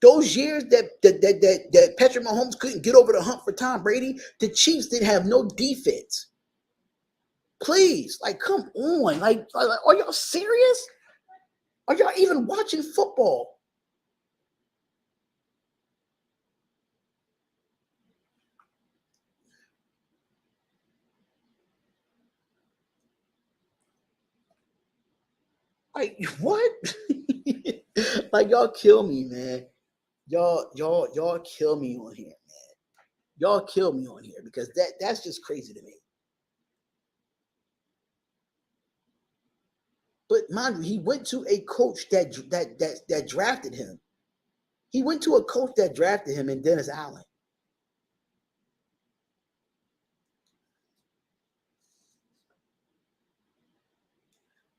Those years that Patrick Mahomes couldn't get over the hump for Tom Brady, the Chiefs didn't have no defense. Please, like, come on. Like, are y'all serious? Are y'all even watching football? Like, what? Like, y'all kill me, man. Y'all kill me on here, man. Y'all kill me on here because that's just crazy to me. But mind you, he went to a coach that drafted him. He went to a coach that drafted him in Dennis Allen.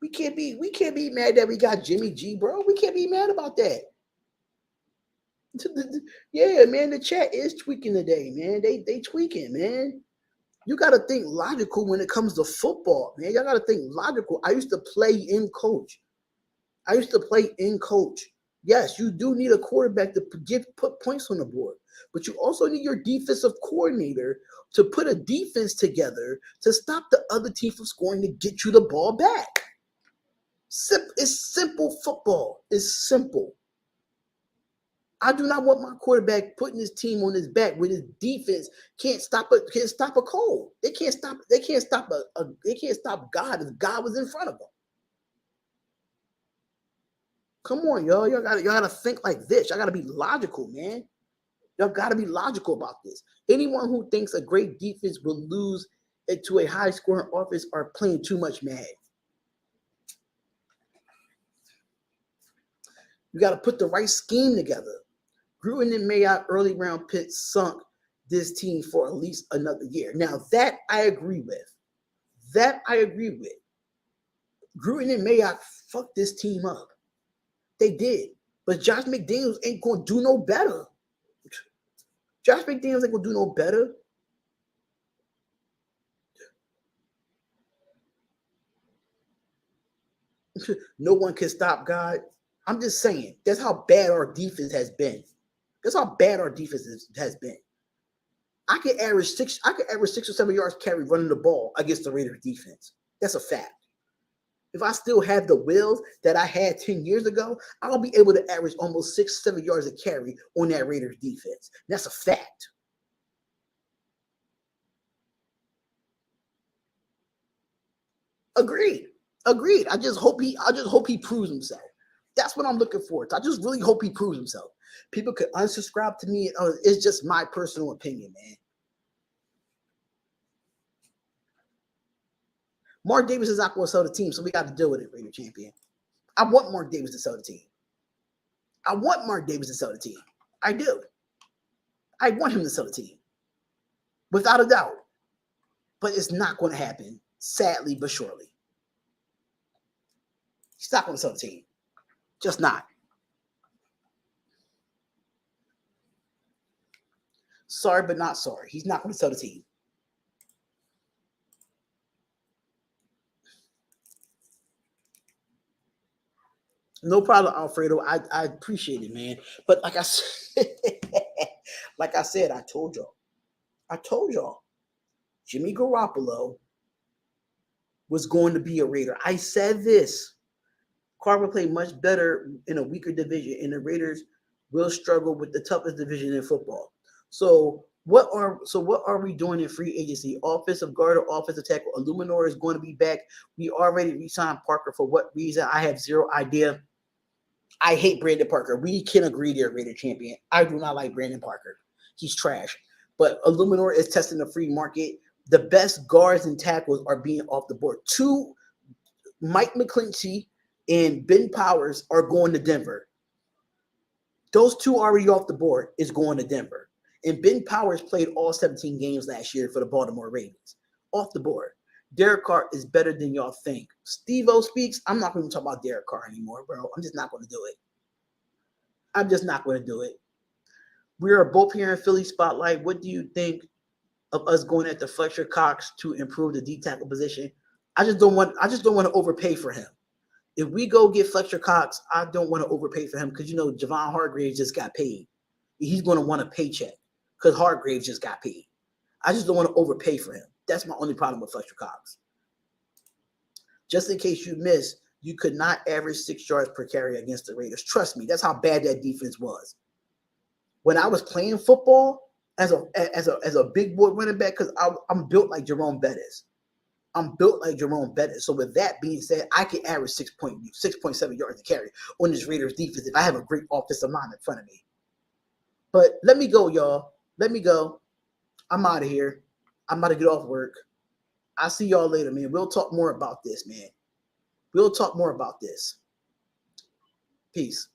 We can't be mad that we got Jimmy G, bro. We can't be mad about that. Yeah, man, the chat is tweaking today, man. They tweaking, man. You got to think logical when it comes to football, man. Y'all got to think logical. I used to play in coach. Yes, you do need a quarterback to put points on the board, but you also need your defensive coordinator to put a defense together to stop the other team from scoring to get you the ball back. It's simple football. It's simple. I do not want my quarterback putting his team on his back when his defense can't stop a cold. They can't stop God if God was in front of them. Come on, y'all. Y'all gotta think like this. Y'all gotta be logical, man. Y'all gotta be logical about this. Anyone who thinks a great defense will lose it to a high scoring offense are playing too much mad. You gotta put the right scheme together. Gruden and Mayock early round picks sunk this team for at least another year. Now that I agree with. Gruden and Mayock fucked this team up. They did. But Josh McDaniels ain't gonna do no better. Josh McDaniels ain't gonna do no better. No one can stop God. I'm just saying, that's how bad our defense has been. That's how bad our defense has been. I could average 6 or 7 yards carry running the ball against the Raiders defense. That's a fact. If I still have the wheels that I had 10 years ago, I'll be able to average almost 6, 7 yards of carry on that Raiders defense. That's a fact. Agreed. I just hope he proves himself. That's what I'm looking for. I just really hope he proves himself. People could unsubscribe to me. It's just my personal opinion, man. Mark Davis is not going to sell the team, so we got to deal with it, Raider champion. I want Mark Davis to sell the team. I do. I want him to sell the team. Without a doubt. But it's not going to happen, sadly but surely. He's not going to sell the team. Just not. Sorry, but not sorry. He's not going to sell the team. No problem, Alfredo. I appreciate it, man. But like I said, I told y'all, Jimmy Garoppolo was going to be a Raider. I said this. Carr will play much better in a weaker division, and the Raiders will struggle with the toughest division in football. So what are we doing in free agency? Offensive guard or offensive tackle? Illuminor is going to be back. We already re-signed Parker. For what reason? I have zero idea. I hate Brandon Parker. We can agree there, Raider champion. I do not like Brandon Parker. He's trash. But Illuminor is testing the free market. The best guards and tackles are being off the board. Mike McClinchy and Ben Powers are going to Denver. Those two already off the board is going to Denver. And Ben Powers played all 17 games last year for the Baltimore Ravens. Off the board. Derek Carr is better than y'all think. Steve-O speaks. I'm not going to talk about Derek Carr anymore, bro. I'm just not going to do it. We are both here in Philly Spotlight. What do you think of us going after Fletcher Cox to improve the D tackle position? I just don't want to overpay for him. If we go get Fletcher Cox, I don't want to overpay for him because Javon Hargraves just got paid. He's going to want a paycheck because Hargraves just got paid. I just don't want to overpay for him. That's my only problem with Fletcher Cox. Just in case you missed, you could not average 6 yards per carry against the Raiders. Trust me, that's how bad that defense was. When I was playing football as a big boy running back, because I'm built like Jerome Bettis. I'm built like Jerome Bettis. So with that being said, I can average 6.7 yards to carry on this Raiders defense if I have a great offensive line in front of me. But let me go, y'all. Let me go. I'm out of here. I'm about to get off work. I'll see y'all later, man. We'll talk more about this, man. We'll talk more about this. Peace.